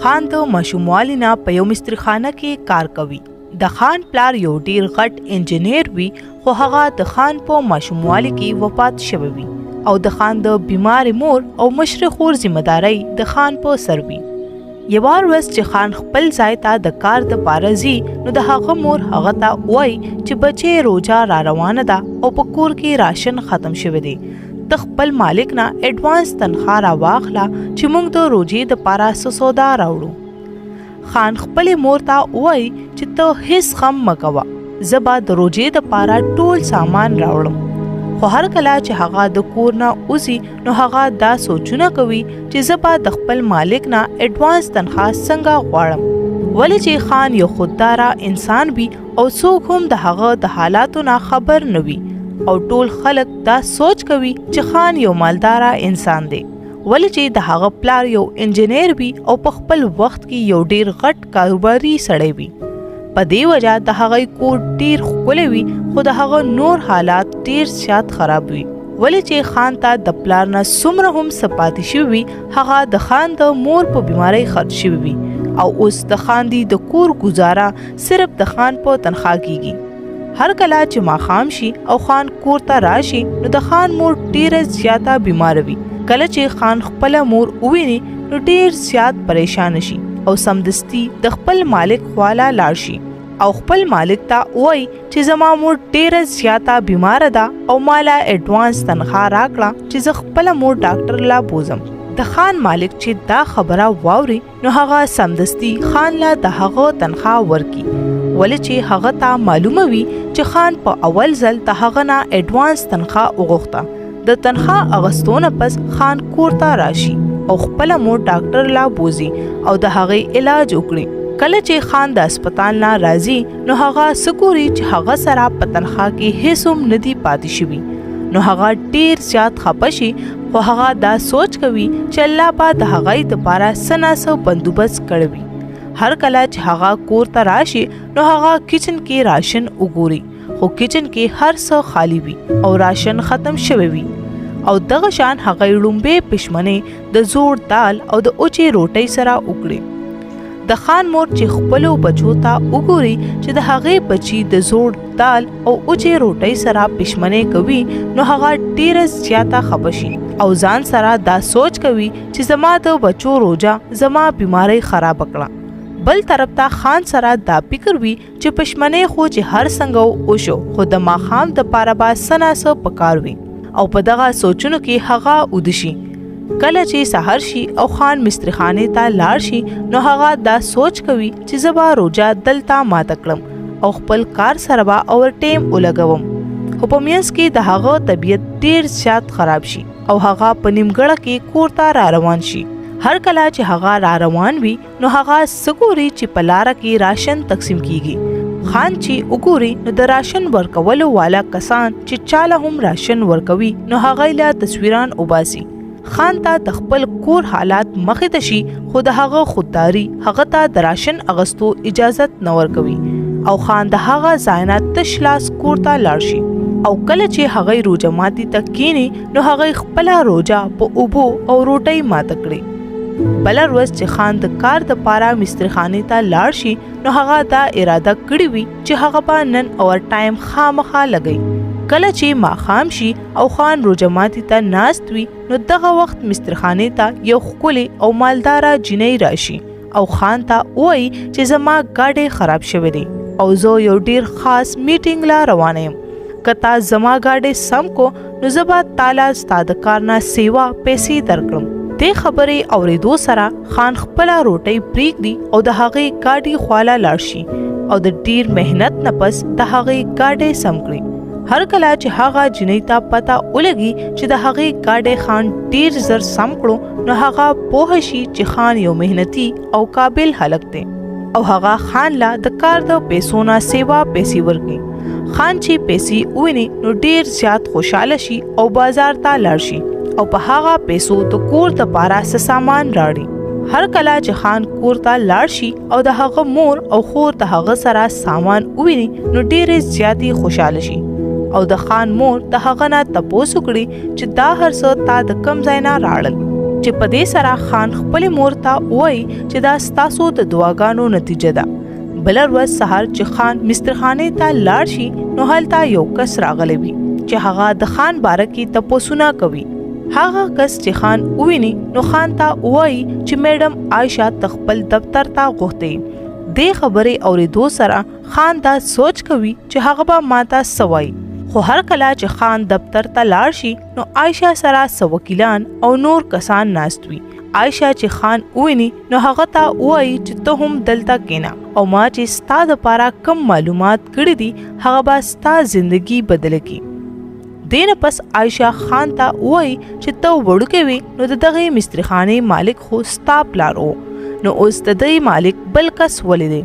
خان د ماشوموالي نه په یو مسترخانه کې کار کوي. د خان پلار یو ډیر غټ انجینیر وي، خو هغه د خان په ماشوموالي کې وفات شوی وي او د خان د بیمار مور او مشر خور ذمہداري د خان په سر وي. یوه ورځ چې خان خپل ځای ته د کار د پاره ځي، نو د هغه مور هغه ته وایي چې بچی روجا را روانه ده او په کور کې راشن ختم شوی دی. د خپل مالک نه اډوانس تنخواه را واخله چې موږ د روجې د پاره څه سودا راوړو. خان خپل مور ته وایي چې ته هیڅ غم مه کوه، زه به د روجې د پاره ټول سامان راوړم. خو هر کله چې هغه د کور نه وځي، نو هغه دا سوچونه کوي چې زه به د خپل مالک نه اډوانس تنخواه څنګه غواړم، ولې چې خان یو خودداره انسان وي او څوک هم د هغه د حالاتو نه خبر نه وي او ټول خلک دا سوچ کوي چې خان یو مالداره انسان دی، ولې چې د هغه پلار یو انجینیر وي او په خپل وخت کې یو ډیر غټ کاروباري سړی وي. په دې وجه د هغه کور ډیر ښکلی وي، خو د هغه نور حالات ډیر زیات خراب وي، ولې چې خان ته د پلار نه څومره هم څه پاتې شوي وي، هغه د خان د مور په بیمارۍ خرڅ شوي وي او اوس د خان دی د کور گزاره صرف د خان په تنخواه کیږي. هر کله چې ماښام شي او خان کور ته راشي، نو د خان مور ډیره زیاته بیمار وي. کله چې خان خپل مور وویني، نو ډیر زیات پریشان شي او سمدستي د خپل مالک خواله لاړ شي او خپل مالک ته وایي چې زما مور ډیره زیاته بیمار ده او مالا اډوانس تنخواه راکړه چې زه خپل مور ډاکټر لا بوزم. د خان مالک چې دا خبره واوري، نو هغه سمدستي خان لا د هغه تنخواه ورکي، ولې چې هغه ته معلومه وي چې خان په اول ځل د هغه نه اډوانس تنخواه وغوښته. د تنخواه اغستو نه پس خان کور ته راشي او خپل مور ډاکټر لا بوزي او د هغې علاج وکړي. کله چې خان د هسپتال نه راځي، نو هغه سګوري چې هغه سره په تنخواه کې هیڅ هم نه دي پاتې شوي، نو هغه ډیر زیات خفه شي، خو هغه دا سوچ کوي چې الله به د هغې دپاره څه نه څه بندوبست کړی وي. هر کله چې هغه کور ته راشي، نو هغه کچن کې راشن وګوري، خو کچن کې هر څه خالی وي او راشن ختم شوی وي او دغه شان هغه لومبې پښمنې د زوړ دال او د اوچې روټۍ سره وکړي. د خان مور چې خپلو بچو ته وګوري چې د هغې بچي د زوړ دال او اوچې روټۍ سره پښمنې کوي، نو هغه ډیره زیاته خفه شي او ځان سره دا سوچ کوي چې زما د بچو روجا زما بیماری خراب کړه. بل طرف ته خان سره دا فکر وي چې پښمنې خو چې هر څنګه وشو، خو د ماښام د پاره به څه نه څه پکار وي او په دغه سوچونو کې هغه ویده شي. کله چې سحر شي او خان مسترخانې ته لاړ شي، نو هغه دا سوچ کوي چې زه به روجا دلته ماته کړم او خپل کار سره به اور ټیم ولګوم. خو په منځ کې د هغه طبیعت ډیر زیات خراب شي او هغه په نیمګړه کې کور ته را روان شي. هر کله چې هغه را روان وي، نو هغه سګوري چې په لاره کې راشن تقسیم کیږي. خان چې وګوري، نو د راشن ورکولو والا کسان چې چاله هم راشن ورکوي، نو هغه له تصویران وباسي. خان ته د خپل کور حالات مخې ته شي، خو د هغه خودداري هغه ته د راشن اغستو اجازت نه ورکوي او خان د هغه ځای نه تش لاس کور ته لاړ شي. او کله چې هغه روجه ماتي ته کینی، نو هغه خپله روجه په اوبو او روټۍ ماته کړي. بله ورځ چې خان د کار د پاره مسترخانې ته لاړ شي، نو هغه دا اراده کړې وي چې هغه به نن اور ټایم خامخا لګوي. کله چې ماښام شي او خان روجه ماتي ته ناست وي، نو دغه وخت مسترخانې ته یو ښکلې او مالداره جینۍ راشي او خان ته وایي چې زما ګاډی خراب شوی دی او زه یو ډیر خاص میټینګ لا روانه یم. که تا زما ګاډی سم کو، نو زه به تاله ستا د کار نه سیوا پیسې درکړم. دې خبرې اورېدو سره خان خپله روټۍ پرېږدي او د هغې ګاډي خواله لاړ شي او د ډیر محنت نه پس د هغې ګاډی سم کړي. هر کله چې هغه جنۍ ته پته ولګي چې د هغې ګاډی خان ډیر زر سم کړو، نو هغه پوه شي چې خان یو محنتي او قابل هلک دی او هغه خان لا د کار د پیسو نه سیوا پیسې ورکړي. خان چې پیسې وویني، نو ډیر زیات خوشحاله شي او بازار ته لاړ شي او په هغه پیسو د کور د پاره څه سامان راړي. هر کله چې خان کور ته لاړ شي او د هغه مور او خور د هغه سره سامان وویني، نو ډیرې زیاتې خوشحاله شي او د خان مور د هغه نه تپوس وکړي چې دا هر څه تا د کم ځای نه راړل. چې په دې سره خان خپل مور ته وایي چې دا ستاسو د دعاګانو نتیجه ده. بل ورځ سهار چې خان مسترخانه ته لاړ شي نو هلته یو کس راغلی وي چې هغه د خان باره کې تپوسونه کوي. هغه کس چې خان وویني نو خان ته وایي چې میډم عایشه خپل دفتر ته غوښتې. دې خبرې اورېدو سره خان دا سوچ کوي چې هغه به ماته سوای. خو هر کله چې خان دفتر ته لاړ شي نو عایشه سره سو وکیلان او نور کسان ناست وي. عایشه چې خان وویني نو هغه ته وایي چې ته هم دلته کېنه او ما چې ستا دپاره کم معلومات کړي دي هغه به ستا زندگی بدله کړي. دین پس عایشه خان ته وایي چې ته وړوکی وې نو د دغې مسترخانې مالک خو ستا پلار و، نو اوس د دې مالک بل کس ولیدی.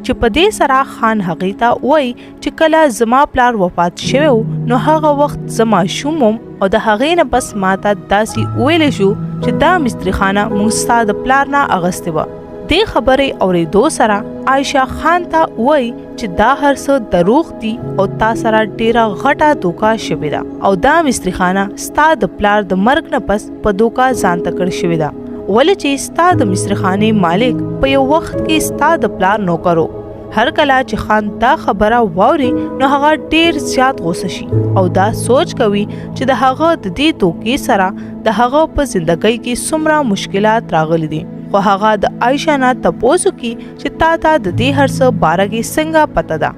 چې په دې سره خان هغې ته وایي چې کله زما پلار وفات شوی نو هغه وخت زما شوم او د هغې نه پس ماته داسې ویلی شو چې دا مسترخانه موږ ستا د پلار نه اغوستې وه. دې خبرې اورېدو سره عایشه خان ته وایي چې دا هر څه دروغ دي او تا سره ډیره غټه دوکه شوې ده او دا مسترخانه ستا د پلار د مرګ نه پس په دوکه ځان ته کړې شوې ده، ولې چې ستا د مسترخانې مالک په یو وخت کې ستا د پلار نوکر و. هر کله چې خان دا خبره واوري نو هغه ډیر زیات غوسه شي او دا سوچ کوي چې د هغه د دې دوکې سره د هغه په زندګۍ کې څومره مشکلات راغلي دي. خو هغه د عایشه نه تپوسو کی چې تا ته د دې هر څه باره کې څنګه پته ده.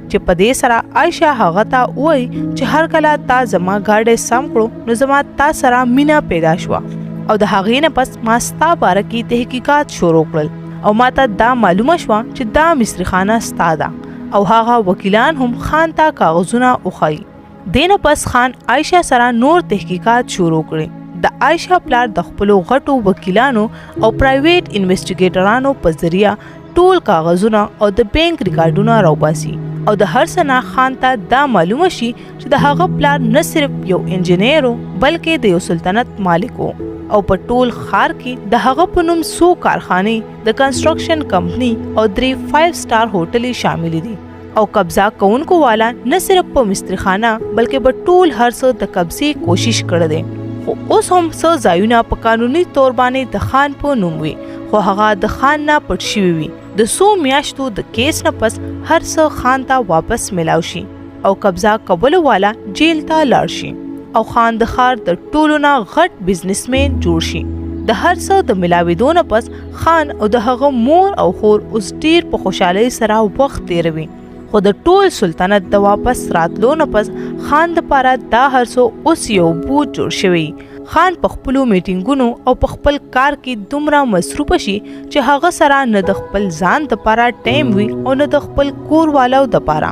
چې په دې سره عایشه هغه ته وایي چې هر کله تا زما ګاډی سم کړو نو زما تا سره مینا پیدا شوه او د هغې نه پس ما ستا باره کې تحقیقات شروع کړل او ما ته دا معلومه شوه چې دا مسترخانه ستا ده او هغه وکیلان هم خان ته کاغذونه وښایي. دې نه پس خان عایشه سره نور تحقیقات شروع کړي. د عایشه پلار د خپلو غټو وکیلانو او پرایویټ انویسټیګیټرانو په ذریعه ټول کاغذونه او د بینک ریکارډونه راوباسي او د هر څه نه خان ته دا معلومه شي چې د هغه پلار نه صرف یو انجینیر و بلکې د یو سلطنت مالک و او په ټول ښار کې د هغه په نوم څو کارخانې، د کنسټرکشن کمپنی او 3 5 سټار هوټلې شامل دي او قبضه کوونکو والا نه صرف په مسترخانه بلکې په ټول هر څه د قبضې کوشش کړی دی. خو اوس هم څه ځایونه په قانوني تور باندې د خان په نوم وي خو هغه د خان نه پټ شوي وي. د څو میاشتو د کیس نه پس هر څه خان ته واپس ملاو شي او قبضه کولو والا جیل ته لاړ شي او خان د ښار د ټولو نه غټ بزنسمین جوړ شي. د هر څه د ملاوېدو نه پس خان او د هغه مور او خور اوس ډیر په خوشحالۍ سره وخت تیروي. خو د ټول سلطنت د واپس راتلو نه پس خان د پاره دا هر څه اوس یو بوج جوړ شوی. خان په خپلو میټینګونو او په خپل کار کې دومره مصروفه شي چې هغه سره نه د خپل ځان د پاره ټایم وي او نه د خپل کور والو د پاره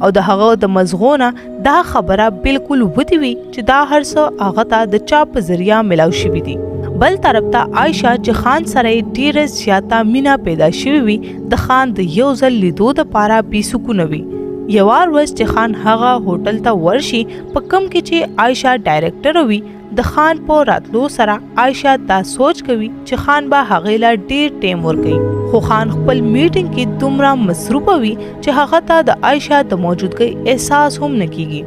او د هغه د مزغونه دا خبره بالکل ودی وي چې دا هر څه هغه ته د چا په ذریعہ ملاو شوی دي. بل طرف ته عایشه چې خان سره ډیره زیاته مینا پیدا شوی وي د خان د یو ځل لیدو د پاره بې سکونه وي. یو ورځ چې خان هغه هوټل ته ورشي په کم کې چې عایشه ډایرکټر وي د خان په راتلو سره عایشه دا سوچ کوي چې خان به هغې له ډیر ټیم ورکوي. خو خان خپل میټینګ کې دومره مصروفه وي چې هغه ته د عایشه د موجودګۍ احساس هم نه کیږي.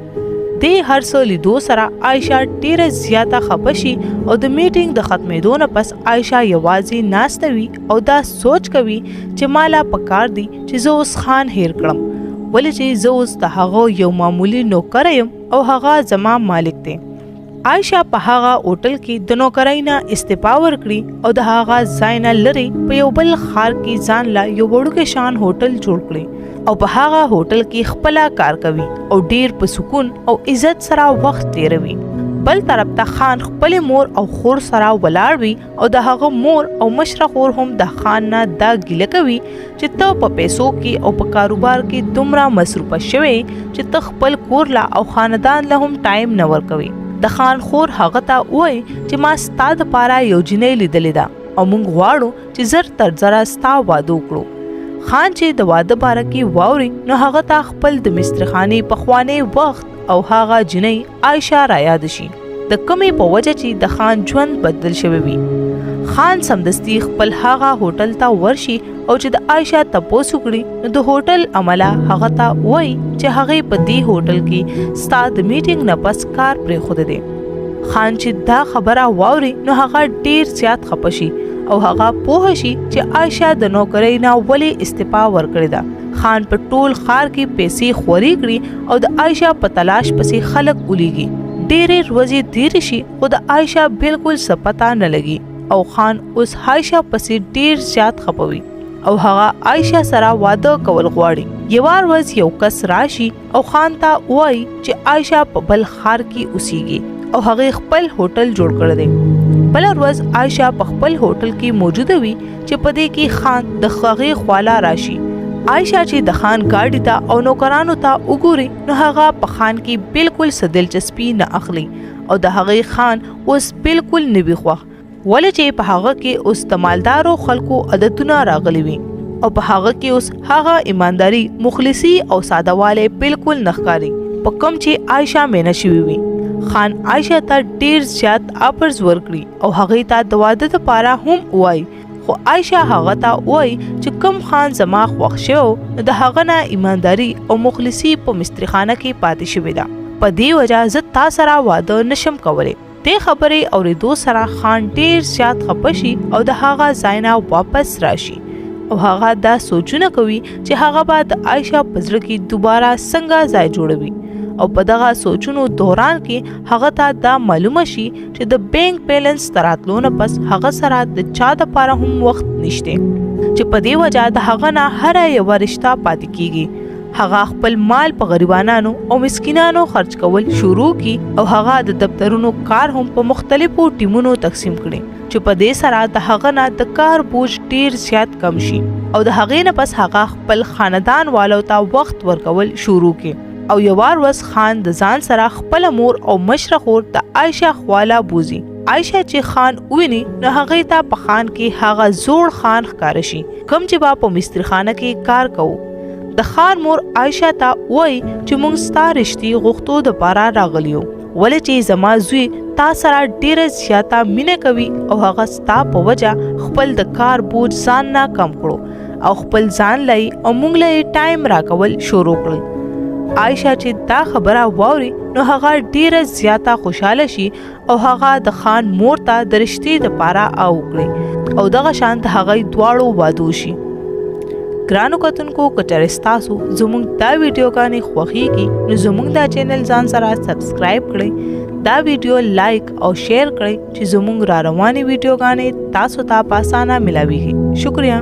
د هر څه لیدو سره عایشه ډیره زیاته خفه شي او د میټینګ د ختمېدو نه پس عایشه یوازې ناسته وي او دا سوچ کوي چې مالا پکار دی چې زه اوس خان هیر کړم ولې چې زه اوس د هغه یو معمولی نوکر یم او هغه زما مالک دی. عایشه په هغه هوټل کې د نوکرۍ نه استعفا ورکړي او د هغه ځای نه لرې په یو بل ښار کې ځان له یو وړوکی شان هوټل جوړ کړي او په هغه هوټل کې خپله کار کوي او ډیر په سکون او عزت سره وخت تیروي. بل طرف ته خان خپل مور او خور سره ولاړ وي او د هغه مور او مشره خور هم د خان نه دا ګیله کوي چې ته په پیسو کې او په کاروبار کې دومره مصروفه شوی چې ته خپل کور لا او خاندان له هم ټایم نه ورکوي. د خان خور هغه ته وایي چې ما ستا دپاره یو جینۍ لیدلې ده او موږ غواړو چې زر تر زره ستا واده وکړو. خان چې د واده باره کې واوري نو هغه ته خپل د مسترخانې پخوانی وخت او هغه جینۍ عایشه رایاد شي د کمې په وجه چې د خان ژوند بدل شوی وي. خان سمدستي خپل هغه هوټل ته ورشي او چې د عایشه تپوس وکړي نو د هوټل عمله هغه ته وایي چې هغې په دې هوټل کې ستا د میټینګ نه پس کار پرېښودی دی. خان چې دا خبره واوري نو هغه ډیر زیات خپه شي او هغه پوه شي چې عائشه د نوکرۍ نه ولې استعفا ورکړې ده. خان په ټول ښار کې پیسې خوري کړي او د عائشه په تلاش پسې خلک ولیږي. ډېرې ورځې تېرې شي خو د عائشه بالکل څه پته نه لګي او خان اوس عائشه پسې ډیر زیات خپوي او هغه عائشه سره واده کول غواړي. یوه ورځ یو کس راشي او خان ته وایي چې عائشه په بل ښار کې اوسېږي او هغه خپل هوټل جوړ کړی دی. بل ورځ عائشه په خپل هوټل کې موجوده وي چې په دې کې خان د هغې خواله راشي. عائشه چې د خان ګاډي ته او نوکرانو ته وګوري نو هغه په خان کې بالکل څه دلچسپي نه اخلي او د هغې خان اوس بالکل نه وي خوښ ولې چې په هغه کې اوس د مالدارو خلکو عادتونه راغلي وي او په هغه کې اوس هغه ایمانداري مخلصي او سادهوالی بالکل نه ښکاري په کوم چې عائشه مینه شوې وي. خان عائشه ته ډیر زیات آفرز ورکړي او هغې ته د واده دپاره هم وایي خو عائشه هغه ته وایي چې کوم خان زما خوښ شوی نو د هغه نه ایمانداري او مخلصي په مستریخانه کې پاتې شوې ده. په دې وجه زه تا سره واده نشم کولی. دې خبرې اورېدو سره خان ډیر زیات خپه شي او د هغه ځای نه واپس راشي او هغه دا سوچونه کوي چې هغه به د عائشه په زړه کې دوباره څنګه ځای جوړوي او په دغه سوچونو دوران کې هغه ته دا معلومه شي چې د بینک بیلنس تر راتلو نه پس هغه سره د چا دپاره هم وخت نشته چې په دې وجه د هغه نه هره یوه رشته پاتې کیږي. هغه خپل مال په غریبانانو او مسکینانو خرج کول شروع کی او هغه د دفترونو کار هم په مختلفو ټیمونو تقسیم کړي چې په دې سره د هغه نه د کار بوج ډیر زیات کم شي او د هغې نه پس هغه خپل خاندان والو ته وخت ورکول شروع کړي. او یوه ورځ خان د ځان سره خپل مور او مشره خور د عائشه خواله بوزي. عائشه چې خان وویني نو هغې ته په خان کې هغه زوړ خان ښکاره شي کوم چې به په مستریخانه کې کار کوو. د خان مور عائشه ته وایي چې موږ ستا رشتې غوښتو دپاره راغلي یو ولې چې زما زوی تا سره ډیره زیاته مینه کوي او هغه ستا په وجه خپل د کار بوج ځان نه کم کړو او خپل ځان لای او موږ له ټایم راکول شروع کړل. عائشه چې دا خبره واوري نو هغه ډیره زیاته خوشحاله شي او هغه د خان مور ته د رشتې دپاره وکړي او دغه شان د هغې دواړو واده شي. ګرانو کتونکو که چېرې ستاسو زموږ دا ویډیوګانې خوښیږي نو زموږ دا چینل ځان سره سبسکرایب کړئ، دا ویډیو لایک او شیر کړئ چې زموږ را روانې ویډیوګانې تاسو ته په اسانه ملاویږي. شکریہ.